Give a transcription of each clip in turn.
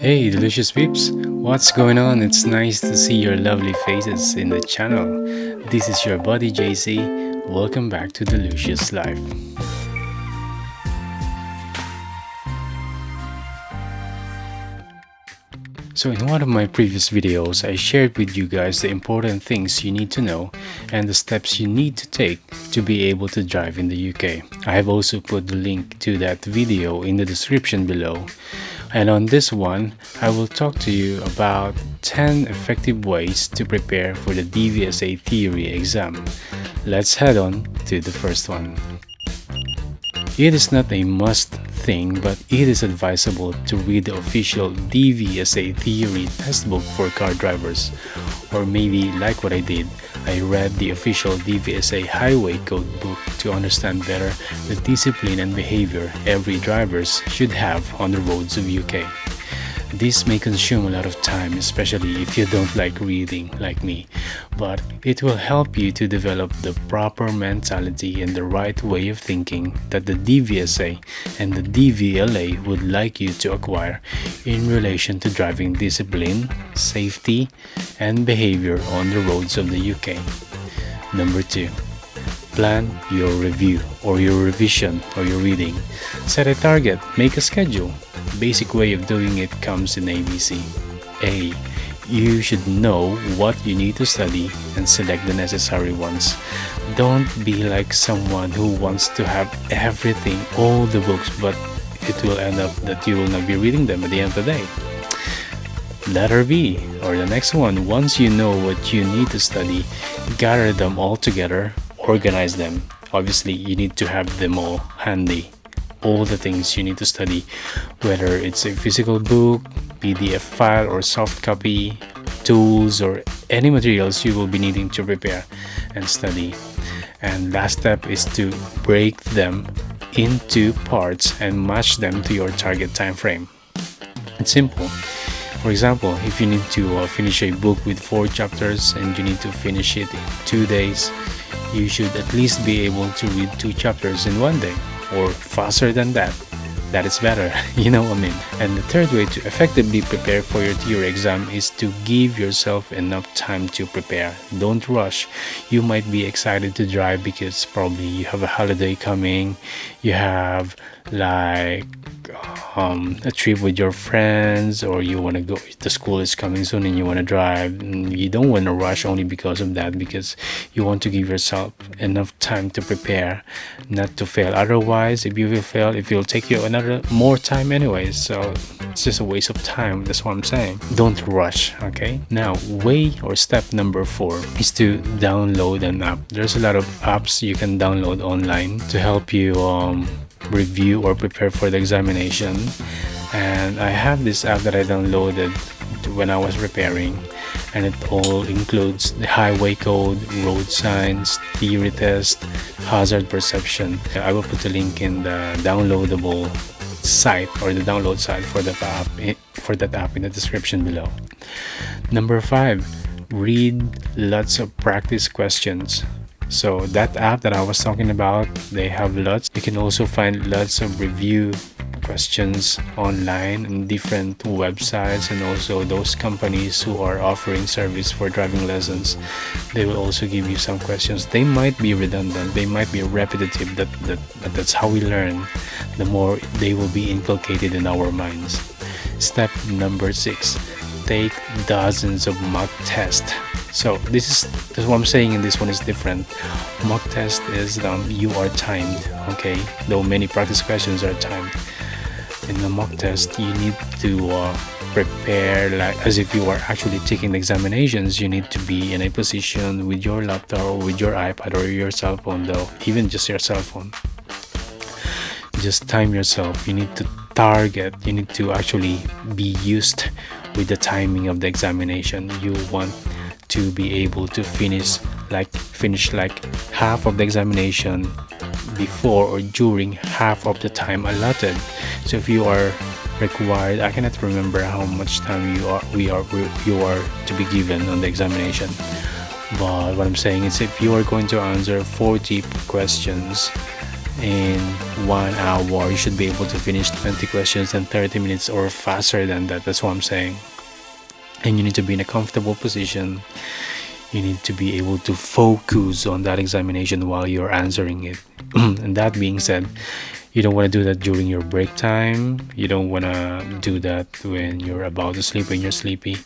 Hey, delicious peeps! What's going on? It's nice to see your lovely faces in the channel. This is your buddy JC. Welcome back to TheLucios Life. So in one of my previous videos, I shared with you guys the important things you need to know and the steps you need to take to be able to drive in the UK. I have also put the link to that video in the description below. And on this one, I will talk to you about 10 effective ways to prepare for the DVSA theory exam. Let's head on to the first one. It is not a must thing, but it is advisable to read the official DVSA theory textbook for car drivers. Or maybe like what I did, I read the official DVSA highway code book to understand better the discipline and behavior every drivers should have on the roads of UK. This may consume a lot of time, especially if you don't like reading like me, but it will help you to develop the proper mentality and the right way of thinking that the DVSA and the DVLA would like you to acquire in relation to driving discipline, safety, and behavior on the roads of the UK. Number 2. Plan your review or your revision or your reading. Set a target, make a schedule. Basic way of doing it comes in ABC. A. You should know what you need to study and select the necessary ones. Don't be like someone who wants to have everything, all the books, but it will end up that you will not be reading them at the end of the day. Letter B, or the next one, once you know what you need to study, gather them all together, organize them. Obviously, you need to have them all handy. All the things you need to study, whether it's a physical book, PDF file or soft copy, tools or any materials you will be needing to prepare and study. And last step is to break them into parts and match them to your target time frame. It's simple. For example, if you need to finish a book with 4 chapters and you need to finish it in 2 days, you should at least be able to read 2 chapters in 1 day. Or faster than that. That is better, you know what I mean. And the third way to effectively prepare for your theory exam is to give yourself enough time to prepare. Don't rush. You might be excited to drive because probably you have a holiday coming, you have like a trip with your friends, or you want to go, the school is coming soon and you want to drive. You don't want to rush only because of that, because you want to give yourself enough time to prepare, not to fail. Otherwise, if you will fail, it will take you another more time anyways, so it's just a waste of time. That's what I'm saying. Don't rush. Okay, now way or step number 4 is to download an app. There's a lot of apps you can download online to help you review or prepare for the examination. And I have this app that I downloaded when I was preparing, and it all includes the highway code, road signs, theory test, hazard perception. I will put the link in the downloadable site or the download site for that app in the description below. Number 5, read lots of practice questions. So that app that I was talking about, they have lots. You can also find lots of review questions online and different websites, and also those companies who are offering service for driving lessons, they will also give you some questions. They might be redundant, they might be repetitive, that's how we learn. The more they will be inculcated in our minds. Step number 6, take dozens of mock tests. So this is what I'm saying in this one is different. Mock test is you are timed, okay? Though many practice questions are timed. In the mock test, you need to prepare like as if you are actually taking the examinations. You need to be in a position with your laptop or with your iPad or your cell phone, though, even just your cell phone. Just time yourself. You need to target. You need to actually be used with the timing of the examination. You want to be able to finish like half of the examination before or during half of the time allotted. So if you are required, I cannot remember how much time you are to be given on the examination, but what I'm saying is if you are going to answer 40 questions in 1 hour. You should be able to finish 20 questions in 30 minutes or faster than that. That's what I'm saying. And you need to be in a comfortable position. You need to be able to focus on that examination while you're answering it. And that being said, you don't want to do that during your break time. You don't want to do that when you're about to sleep, when you're sleepy.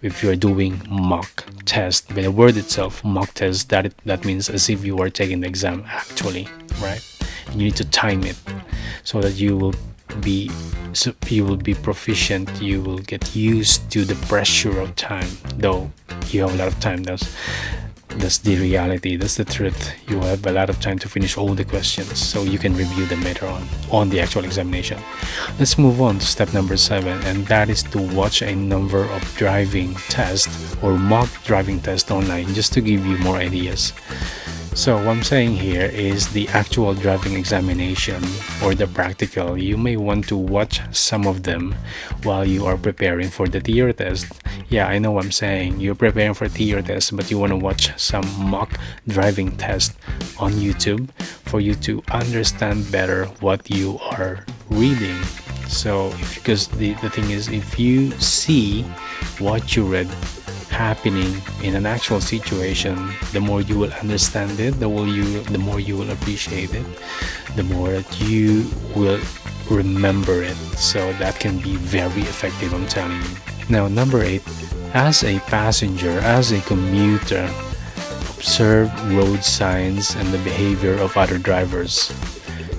If you're doing mock test, by the word itself, mock test, that means as if you are taking the exam actually, right? And you need to time it so that be you will be proficient. You will get used to the pressure of time. Though you have a lot of time, that's the reality, that's the truth. You have a lot of time to finish all the questions, so you can review them later on the actual examination. Let's move on to step number 7, and that is to watch a number of driving tests or mock driving tests online, just to give you more ideas. So what I'm saying here is the actual driving examination or the practical. You may want to watch some of them while you are preparing for the theory test. Yeah, I know what I'm saying. You're preparing for theory test, but you want to watch some mock driving test on YouTube for you to understand better what you are reading. So because the thing is, if you see what you read happening in an actual situation, the more you will understand it, the more you will appreciate it, the more that you will remember it. So that can be very effective, I'm telling you. Now, number 8, as a passenger, as a commuter, observe road signs and the behavior of other drivers.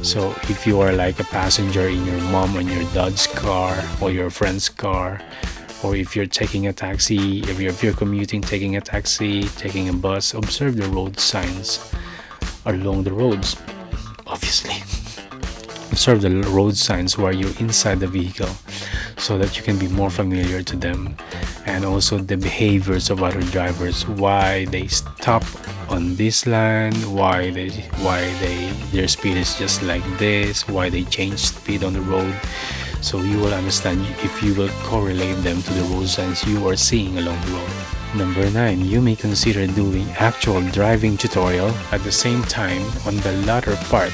So if you are like a passenger in your mom and your dad's car or your friend's car, or if you're taking a taxi, if you're commuting, taking a taxi, taking a bus, observe the road signs along the roads, obviously. Observe the road signs while you're inside the vehicle so that you can be more familiar to them, and also the behaviors of other drivers, why they stop on this line, why their speed is just like this, why they change speed on the road. So you will understand if you will correlate them to the road signs you are seeing along the road. Number 9, you may consider doing actual driving tutorial at the same time on the latter part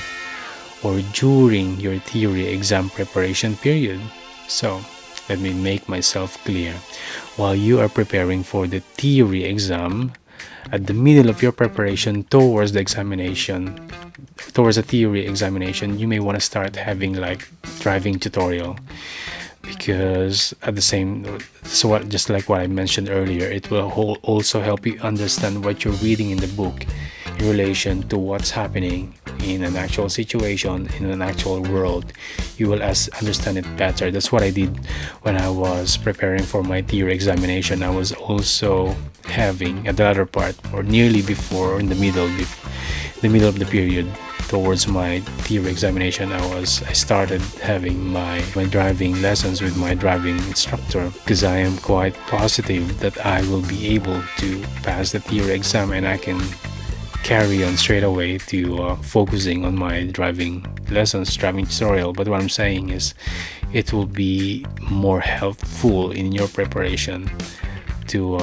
or during your theory exam preparation period. So let me make myself clear. While you are preparing for the theory exam, at the middle of your preparation towards the theory examination, you may want to start having like driving tutorial, because at the same, so just like what I mentioned earlier, it will also help you understand what you're reading in the book in relation to what's happening in an actual situation, in an actual world. You will understand it better. That's what I did when I was preparing for my theory examination. I was also having at the latter part, or nearly before, or in the middle of the period towards my theory examination, I started having my driving lessons with my driving instructor, because I am quite positive that I will be able to pass the theory exam and I can carry on straight away to focusing on my driving lessons, driving tutorial. But what I'm saying is it will be more helpful in your preparation to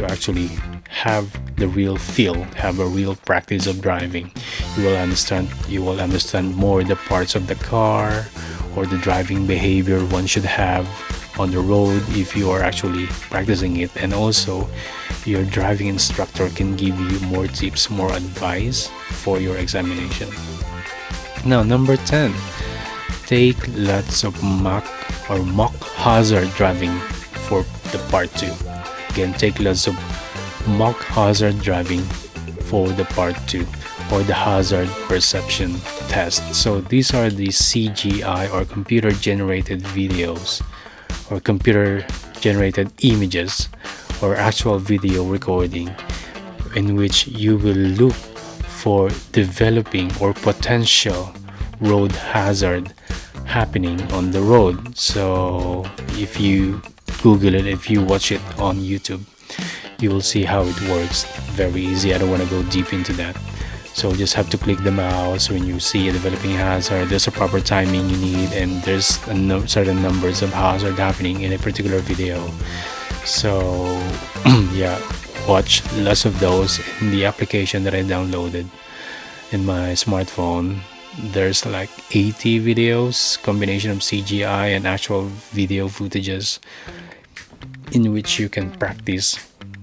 actually have the real feel, have a real practice of driving. You will understand more the parts of the car or the driving behavior one should have on the road if you are actually practicing it. And also your driving instructor can give you more tips, more advice for your examination. Now, number 10, take lots of mock hazard driving for the part 2. Again, take lots of mock hazard driving for the part 2, or the hazard perception test. So these are the CGI or computer generated videos or computer generated images or actual video recording in which you will look for developing or potential road hazard happening on the road. So if you Google it, if you watch it on YouTube, you will see how it works. Very easy. I don't want to go deep into that. So just have to click the mouse when you see a developing hazard. There's a proper timing you need, and there's certain numbers of hazard happening in a particular video. So yeah, watch lots of those in the application that I downloaded. in my smartphone. There's like 80 videos, combination of CGI and actual video footages, in which you can practice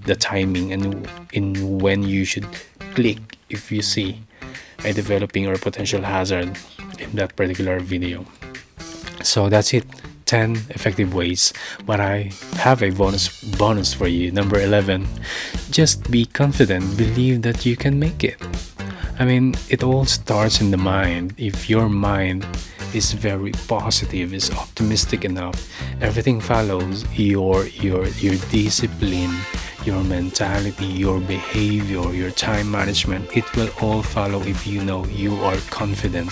the timing and in when you should click if you see a developing or potential hazard in that particular video. So that's it. 10 effective ways. But I have a bonus for you. Number 11. Just be confident. Believe that you can make it. I mean, it all starts in the mind. If your mind is very positive, is optimistic enough, everything follows. Your discipline, your mentality, your behavior, your time management, it will all follow if you know you are confident.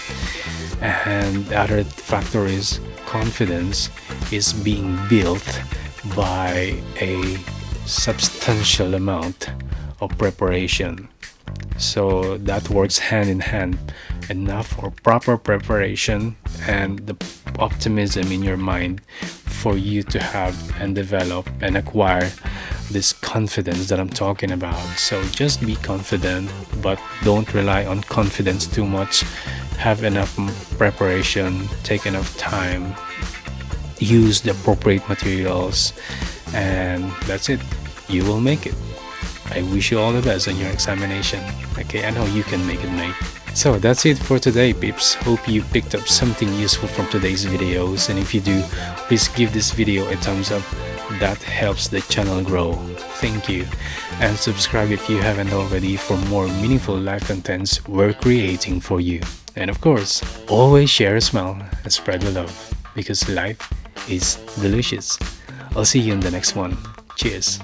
And the other factor is confidence is being built by a substantial amount of preparation. So that works hand in hand. Enough or proper preparation and the optimism in your mind for you to have and develop and acquire this confidence that I'm talking about. So just be confident, but don't rely on confidence too much. Have enough preparation, take enough time, use the appropriate materials, and that's it. You will make it. I wish you all the best on your examination. Okay, I know you can make it, mate. So that's it for today, peeps. Hope you picked up something useful from today's videos, and if you do, please give this video a thumbs up. That helps the channel grow. Thank you. And subscribe if you haven't already for more meaningful life contents we're creating for you. And of course, always share a smile and spread the love, because life is delicious. I'll see you in the next one. Cheers.